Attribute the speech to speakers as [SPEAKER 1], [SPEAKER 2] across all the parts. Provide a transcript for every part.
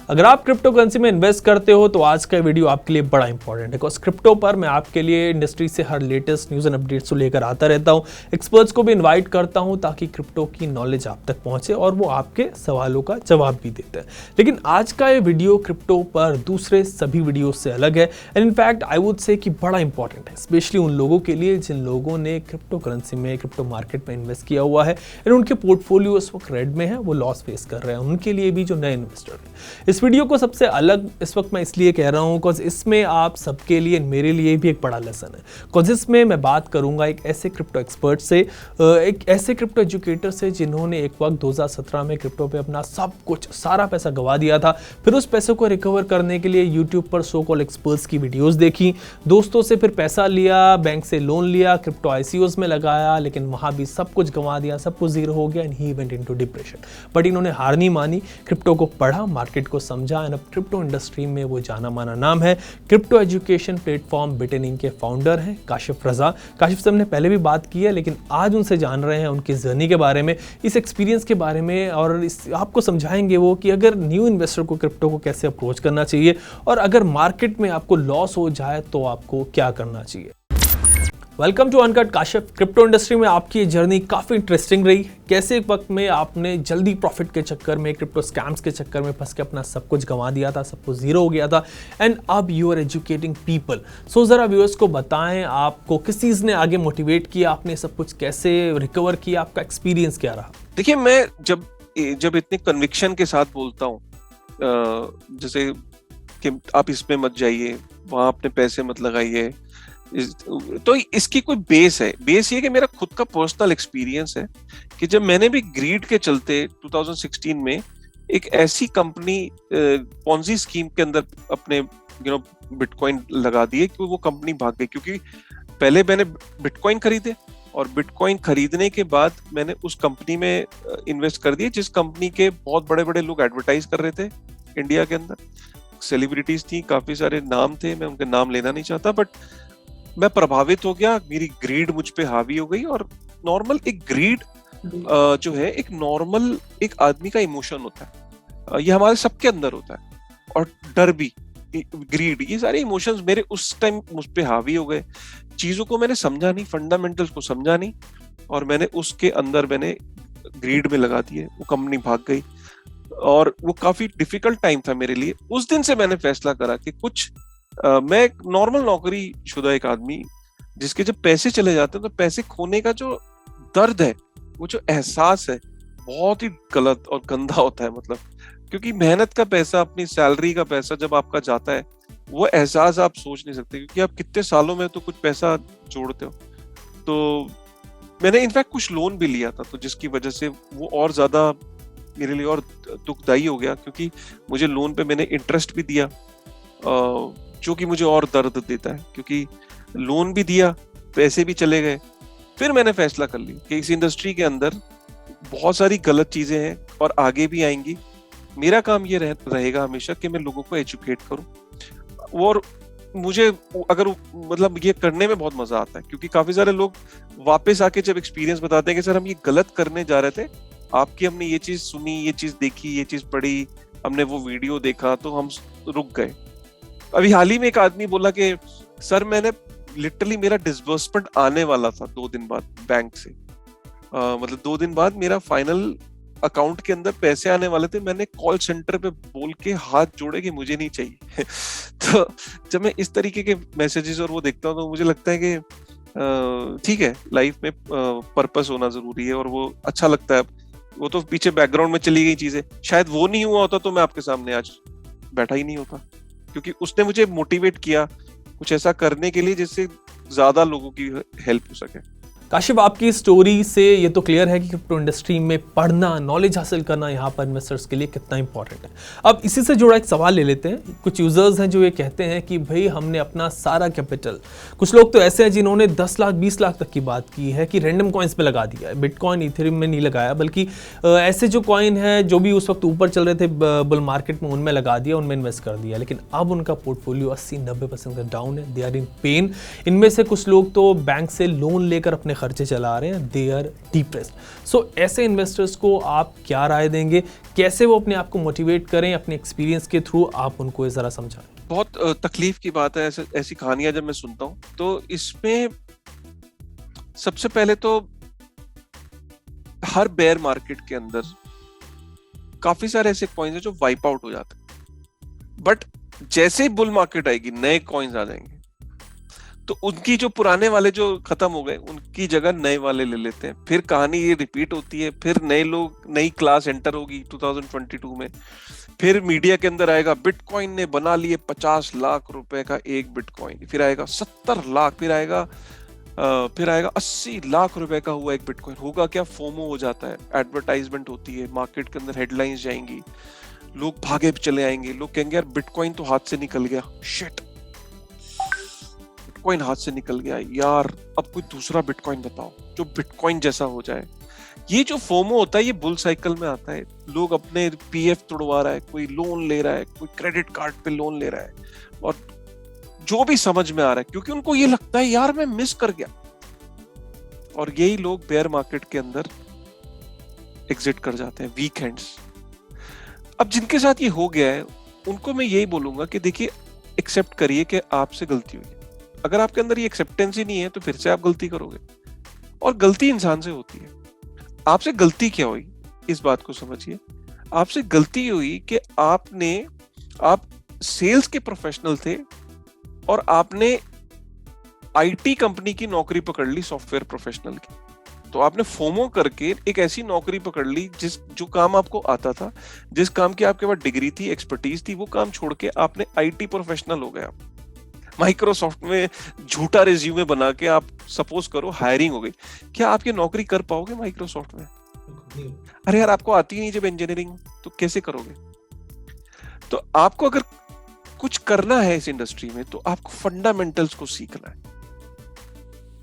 [SPEAKER 1] अगर आप crypto currency में इन्वेस्ट करते हो तो आज का वीडियो आपके लिए बड़ा इंपॉर्टेंट है, बिकॉज क्रिप्टो पर मैं आपके लिए इंडस्ट्री से हर लेटेस्ट न्यूज़ एंड अपडेट्स को लेकर आता रहता हूँ। एक्सपर्ट्स को भी इन्वाइट करता हूँ ताकि क्रिप्टो की नॉलेज आप तक पहुँचे और वो आपके सवालों का जवाब भी देते हैं। लेकिन आज का ये वीडियो क्रिप्टो पर दूसरे सभी वीडियो से अलग है and in fact I would say कि बड़ा इंपॉर्टेंट है, स्पेशली उन लोगों के लिए जिन लोगों ने क्रिप्टो करेंसी में, क्रिप्टो मार्केट में इन्वेस्ट किया हुआ है एंड उनके पोर्टफोलियो इस वक्त रेड में है, वो लॉस फेस कर रहे हैं। उनके लिए भी जो नए इन्वेस्टर हैं। इस वीडियो को सबसे अलग इस वक्त मैं इसलिए कह रहा हूँ बिकॉज इसमें आप सबके लिए, मेरे लिए भी एक बड़ा लेसन है। बिकॉज इसमें मैं बात करूंगा एक ऐसे क्रिप्टो एक्सपर्ट से, एक ऐसे क्रिप्टो एजुकेटर से जिन्होंने एक वक्त 2017 में क्रिप्टो पे अपना सब कुछ, सारा पैसा गवा दिया था। फिर उस पैसे को रिकवर करने के लिए यूट्यूब पर सो कॉल एक्सपर्ट्स की वीडियोस देखी, दोस्तों से फिर पैसा लिया, बैंक से लोन लिया, क्रिप्टो आईसीओस में लगाया, लेकिन वहां भी सब कुछ गंवा दिया, सब कुछ जीरो हो गया and he went into depression. But इन्होंने हार नहीं मानी, क्रिप्टो को पढ़ा, मार्केट को समझा एंड अब क्रिप्टो इंडस्ट्री में वो जाना माना नाम है। क्रिप्टो एजुकेशन प्लेटफॉर्म बिटनिंग के फाउंडर हैं काशिफ रजा। काशिफ से हमने पहले भी बात की है, लेकिन आज उनसे जान रहे हैं उनकी जर्नी के बारे में, इस एक्सपीरियंस के बारे में, और आपको समझाएंगे वो कि अगर न्यू इन्वेस्टर को क्रिप्टो को कैसे अप्रोच करना चाहिए और अगर मार्केट में आपको लॉस हो जाए तो आपको क्या करना चाहिए। Welcome to uncut Kashif. Crypto industry में आपकी जर्नी काफ़ी इंटरेस्टिंग रही। कैसे एक वक्त में आपने जल्दी प्रॉफिट के चक्कर में, क्रिप्टो स्कैम्स के चक्कर में फंस के अपना सब कुछ गंवा दिया था, सब कुछ जीरो हो गया था एंड अब यू आर एजुकेटिंग पीपल। सो ज़रा व्यूअर्स को बताएं, आपको किस चीज़ ने आगे मोटिवेट किया, आपने सब कुछ कैसे रिकवर किया, आपका एक्सपीरियंस क्या रहा?
[SPEAKER 2] देखिए, मैं जब इतने कन्विक्शन के साथ बोलता हूँ, जैसे कि आप इसमें मत जाइए, वहाँ अपने पैसे मत लगाइए, तो इसकी कोई बेस है। बेस ये कि मेरा खुद का पर्सनल एक्सपीरियंस है कि जब मैंने भी ग्रीड के चलते 2016 में एक ऐसी कंपनी पॉन्जी स्कीम के अंदर अपने बिटकॉइन लगा दिए कि वो कंपनी भाग गई। क्योंकि पहले मैंने बिटकॉइन खरीदे और बिटकॉइन खरीदने के बाद मैंने उस कंपनी में इन्वेस्ट कर दिए जिस कंपनी के बहुत बड़े बड़े लोग एडवर्टाइज कर रहे थे इंडिया के अंदर। सेलिब्रिटीज थी, काफी सारे नाम थे, मैं उनके नाम लेना नहीं चाहता, बट मैं प्रभावित हो गया, मेरी ग्रीड मुझ पे हावी हो गई। और नॉर्मल एक ग्रीड जो है, एक नॉर्मल एक आदमी का इमोशन होता है, ये हमारे सबके अंदर होता है। और डर भी, ग्रीड, ये सारे इमोशंस मेरे उस टाइम मुझ पे हावी हो गए। चीजों को मैंने समझा नहीं, फंडामेंटल्स को समझा नहीं, और मैंने उसके अंदर मैंने ग्रीड में लगा दिए, वो कंपनी भाग गई। और वो काफी डिफिकल्ट टाइम था मेरे लिए। उस दिन से मैंने फैसला करा कि कुछ मैं एक नॉर्मल नौकरी शुदा एक आदमी, जिसके जब पैसे चले जाते हैं तो पैसे खोने का जो दर्द है, वो जो एहसास है, बहुत ही गलत और गंदा होता है। मतलब क्योंकि मेहनत का पैसा, अपनी सैलरी का पैसा जब आपका जाता है, वो एहसास आप सोच नहीं सकते, क्योंकि आप कितने सालों में तो कुछ पैसा जोड़ते हो। तो मैंने इनफैक्ट कुछ लोन भी लिया था, तो जिसकी वजह से वो और ज्यादा मेरे लिए और दुखदाई हो गया, क्योंकि मुझे लोन पे मैंने इंटरेस्ट भी दिया, जो कि मुझे और दर्द देता है, क्योंकि लोन भी दिया, पैसे भी चले गए। फिर मैंने फैसला कर लिया कि इस इंडस्ट्री के अंदर बहुत सारी गलत चीजें हैं और आगे भी आएंगी। मेरा काम ये रहेगा हमेशा कि मैं लोगों को एजुकेट करूं। और मुझे अगर मतलब ये करने में बहुत मजा आता है, क्योंकि काफी सारे लोग वापस आके जब एक्सपीरियंस बताते हैं कि सर हम ये गलत करने जा रहे थे, आपकी हमने ये चीज सुनी, ये चीज देखी, ये चीज पढ़ी, हमने वो वीडियो देखा, तो हम रुक गए। अभी हाल ही में एक आदमी बोला कि सर मैंने लिटरली, मेरा डिसबर्समेंट आने वाला था 2 दिन बाद बैंक से, मतलब 2 दिन बाद मेरा फाइनल अकाउंट के अंदर पैसे आने वाले थे। मैंने कॉल सेंटर पे बोल के हाथ जोड़े कि मुझे नहीं चाहिए। तो जब मैं इस तरीके के मैसेजेस और वो देखता हूँ तो मुझे लगता है कि ठीक है, लाइफ में पर्पस होना जरूरी है, और वो अच्छा लगता है। वो तो पीछे बैकग्राउंड में चली गई चीजें, शायद वो नहीं हुआ होता तो मैं आपके सामने आज बैठा ही नहीं होता, क्योंकि उसने मुझे मोटिवेट किया कुछ ऐसा करने के लिए जिससे ज्यादा लोगों की हेल्प हो सके।
[SPEAKER 1] काशिफ, आपकी स्टोरी से ये तो क्लियर है कि क्रिप्टो इंडस्ट्री में पढ़ना, नॉलेज हासिल करना यहाँ पर इन्वेस्टर्स के लिए कितना इंपॉर्टेंट है। अब इसी से जुड़ा एक सवाल ले लेते हैं। कुछ यूजर्स हैं जो ये कहते हैं कि भाई हमने अपना सारा कैपिटल, कुछ लोग तो ऐसे हैं जिन्होंने 10 लाख 20 लाख तक की बात की है कि रैंडम कॉइन्स पे लगा दिया है, बिटकॉइन इथेरियम में नहीं लगाया, बल्कि ऐसे जो कॉइन है जो भी उस वक्त ऊपर चल रहे थे बुल मार्केट में, उनमें लगा दिया, उनमें इन्वेस्ट कर दिया। लेकिन अब उनका पोर्टफोलियो 80-90% का डाउन है, दे आर इन पेन। इनमें से कुछ लोग तो बैंक से लोन लेकर अपने खर्चे चला रहे हैं, दे आर डिप्रेस्ड। सो ऐसे इन्वेस्टर्स को आप क्या राय देंगे, कैसे वो अपने आप को मोटिवेट करें? अपने एक्सपीरियंस के थ्रू आप उनको ज़रा समझाएं।
[SPEAKER 2] बहुत तकलीफ की बात है ऐसी कहानियां जब मैं सुनता हूँ, तो इसमें सबसे पहले तो हर बेयर मार्केट के अंदर काफी सारे ऐसे कॉइन्स हैं जो वाइप आउट हो जाते हैं, बट जैसे ही बुल मार्केट आएगी नए कॉइन्स आ जाएंगे, तो उनकी जो पुराने वाले जो खत्म हो गए उनकी जगह नए वाले ले लेते हैं। फिर कहानी ये रिपीट होती है, फिर नए लोग, नई क्लास एंटर होगी 2022 में। फिर मीडिया के अंदर आएगा बिटकॉइन ने बना लिए 50 लाख रुपए का एक बिटकॉइन, फिर आएगा 70 लाख, फिर आएगा 80 लाख रुपए का हुआ एक बिटकॉइन। होगा क्या, फोमो हो जाता है, एडवर्टाइजमेंट होती है, मार्केट के अंदर हेडलाइंस जाएंगी, लोग भागे चले आएंगे, लोग कहेंगे यार बिटकॉइन तो हाथ से निकल गया, शिट बिटकॉइन हाथ से निकल गया यार, अब कोई दूसरा बिटकॉइन बताओ जो बिटकॉइन जैसा हो जाए। ये जो फोमो होता है ये बुल साइकिल में आता है। लोग अपने पीएफ तोड़वा रहा है, कोई लोन ले रहा है, कोई क्रेडिट कार्ड पे लोन ले रहा है, और जो भी समझ में आ रहा है, क्योंकि उनको ये लगता है यार मैं मिस कर गया। और यही लोग बेयर मार्केट के अंदर एग्जिट कर जाते हैं वीकेंड्स। अब जिनके साथ ये हो गया है उनको मैं यही बोलूंगा कि देखिए, एक्सेप्ट करिए कि आपसे गलती हुई। अगर आपके अंदर ये एक्सेप्टेंस ही नहीं है तो फिर से आप गलती करोगे, और गलती इंसान से होती है। आपसे गलती क्या हुई इस बात को समझिए। आपसे गलती हुई कि आप सेल्स के प्रोफेशनल थे और आपने आईटी कंपनी की नौकरी पकड़ ली, सॉफ्टवेयर प्रोफेशनल की। तो आपने फोमो करके एक ऐसी नौकरी पकड़ ली जो काम आपको आता था, जिस काम की आपके पास डिग्री थी, एक्सपर्टीज थी, वो काम छोड़ के आपने आईटी प्रोफेशनल हो गया। माइक्रोसॉफ्ट में झूठा रिज्यूमे बना के आप सपोज करो हायरिंग हो गई, क्या आप ये नौकरी कर पाओगे माइक्रोसॉफ्ट में? अरे यार आपको आती ही नहीं जब इंजीनियरिंग, तो कैसे करोगे? तो आपको अगर कुछ करना है इस इंडस्ट्री में तो आपको फंडामेंटल्स को सीखना है,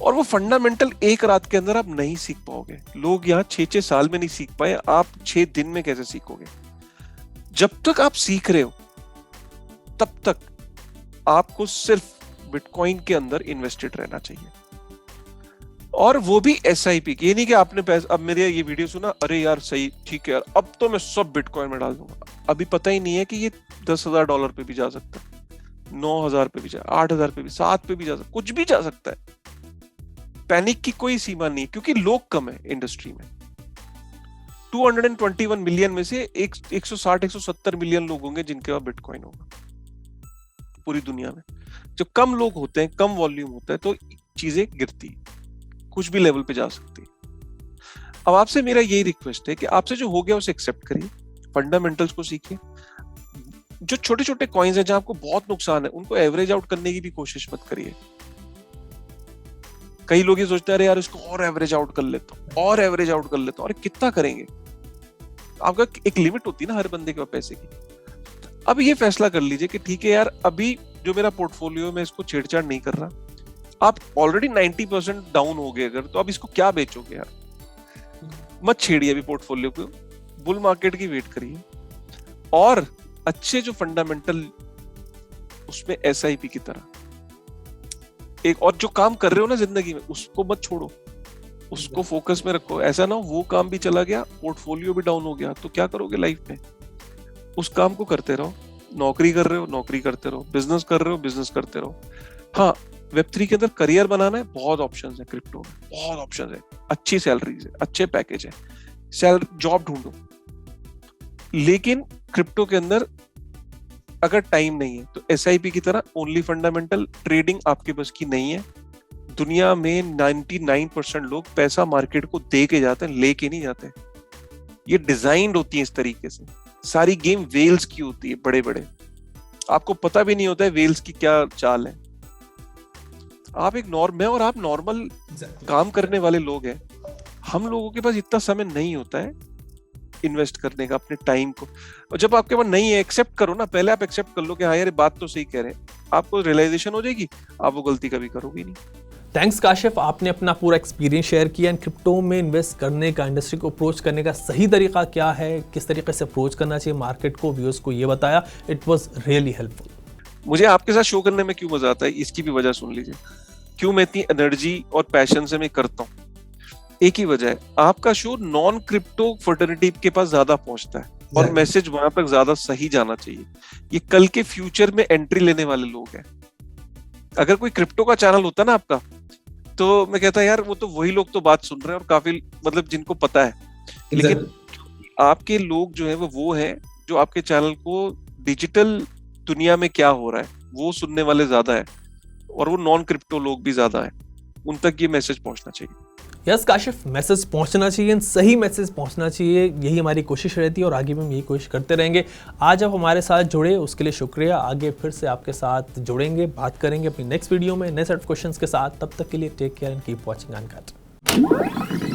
[SPEAKER 2] और वो फंडामेंटल एक रात के अंदर आप नहीं सीख पाओगे। लोग यहाँ 6-6 साल में नहीं सीख पाए, आप 6 दिन में कैसे सीखोगे? जब तक आप सीख रहे हो तब तक आपको सिर्फ बिटकॉइन के अंदर इन्वेस्टेड रहना चाहिए, और वो भी एसआईपी। ये नहीं कि आपने पैसा, अब मेरे ये वीडियो सुना, अरे यार सही ठीक है यार, अब तो मैं सब बिटकॉइन में डाल दूंगा। अभी पता ही नहीं है कि ये $10,000 पे भी जा सकता है, 9,000 पे भी जा, 8,000 पे भी, 7 पे भी जा सकता, कुछ भी जा सकता है। पैनिक की कोई सीमा नहीं, क्योंकि लोग कम है इंडस्ट्री में। 221 मिलियन में से 160-170 मिलियन लोग होंगे जिनके पास बिटकॉइन होगा पूरी दुनिया में। जब कम लोग होते हैं, कम वॉल्यूम होता है, तो चीजें गिरती, कुछ भी लेवल पे जा सकती है। अब आपसे मेरा यही रिक्वेस्ट है कि आपसे जो हो गया उसे एक्सेप्ट करिए, फंडामेंटल्स को सीखिए। जो छोटे छोटे कॉइन्स हैं जहां आपको बहुत नुकसान है, उनको एवरेज आउट करने की भी कोशिश मत करिए। कई लोग ये सोचते हैं अरे यार इसको और एवरेज आउट कर लेता हूं, और एवरेज आउट कर लेता हूं। अरे कितना करेंगे? आपका एक लिमिट होती है ना हर बंदे के पास पैसे की। अब ये फैसला कर लीजिए कि ठीक है यार, अभी जो मेरा पोर्टफोलियो में इसको छेड़छाड़ नहीं कर रहा। आप ऑलरेडी 90% डाउन हो गए अगर, तो अब इसको क्या बेचोगे यार? मत छेड़िए अभी पोर्टफोलियो को, बुल मार्केट की वेट करिए, और अच्छे जो फंडामेंटल उसमें एसआईपी की तरह एक, और जो काम कर रहे हो ना जिंदगी में उसको मत छोड़ो, उसको फोकस में रखो। ऐसा ना हो वो काम भी चला गया, पोर्टफोलियो भी डाउन हो गया, तो क्या करोगे लाइफ में? उस काम को करते रहो। नौकरी कर रहे हो, नौकरी करते रहो, बिजनेस कर रहे हो, बिजनेस करते रहो। हाँ, Web3 के अंदर करियर बनाना है, बहुत ऑप्शंस है, क्रिप्टो में बहुत ऑप्शंस है, अच्छी सैलरीज है, अच्छे पैकेज है, जॉब ढूंढो। लेकिन क्रिप्टो के अंदर अगर टाइम नहीं है तो एसआईपी की तरह ओनली फंडामेंटल ट्रेडिंग आपके बस की नहीं है। दुनिया में 99% लोग पैसा मार्केट को दे के जाते हैं, लेके नहीं जाते। ये डिजाइंड होती है इस तरीके से। सारी गेम वेल्स की होती है, बड़े बड़े, आपको पता भी नहीं होता है वेल्स की क्या चाल है। आप एक नॉर्म है और आप नॉर्मल काम करने वाले लोग हैं। हम लोगों के पास इतना समय नहीं होता है इन्वेस्ट करने का अपने टाइम को। और जब आपके पास नहीं है, एक्सेप्ट करो ना, पहले आप एक्सेप्ट कर लो कि हाँ यार बात तो सही कह रहे हैं, आपको रियलाइजेशन हो जाएगी, आप वो गलती कभी करोगे नहीं।
[SPEAKER 1] थैंक्स काशिफ, आपने अपना पूरा एक्सपीरियंस शेयर किया। क्रिप्टो में इन्वेस्ट करने का, इंडस्ट्री को अप्रोच करने का सही तरीका क्या है, किस तरीके से अप्रोच करना चाहिए मार्केट को, व्यूअर्स को ये बताया। It was really helpful.
[SPEAKER 2] मुझे आपके साथ शो करने में क्यों मजा आता है, इसकी भी वजह सुन लीजिए। क्यों मैं इतनी एनर्जी और पैशन से मैं करता हूँ। एक ही वजह है, आपका शो नॉन क्रिप्टो फर्टर्निटी के पास ज्यादा पहुंचता है और मैसेज वहां तक ज्यादा सही जाना चाहिए। ये कल के फ्यूचर में एंट्री लेने वाले लोग हैं। अगर कोई क्रिप्टो का चैनल होता ना आपका, तो मैं कहता यार वो तो वही लोग तो बात सुन रहे हैं और काफी मतलब जिनको पता है। लेकिन आपके लोग जो है वो है जो आपके चैनल को डिजिटल दुनिया में क्या हो रहा है वो सुनने वाले ज्यादा है, और वो नॉन क्रिप्टो लोग भी ज्यादा है। उन तक ये मैसेज पहुंचना चाहिए।
[SPEAKER 1] यस काशिफ, मैसेज पहुंचना चाहिए, सही मैसेज पहुंचना चाहिए, यही हमारी कोशिश रहती है और आगे भी हम यही कोशिश करते रहेंगे। आज आप हमारे साथ जुड़े उसके लिए शुक्रिया। आगे फिर से आपके साथ जुड़ेंगे, बात करेंगे अपनी नेक्स्ट वीडियो में नए सेट ऑफ क्वेश्चंस के साथ। तब तक के लिए take care and keep watching uncut.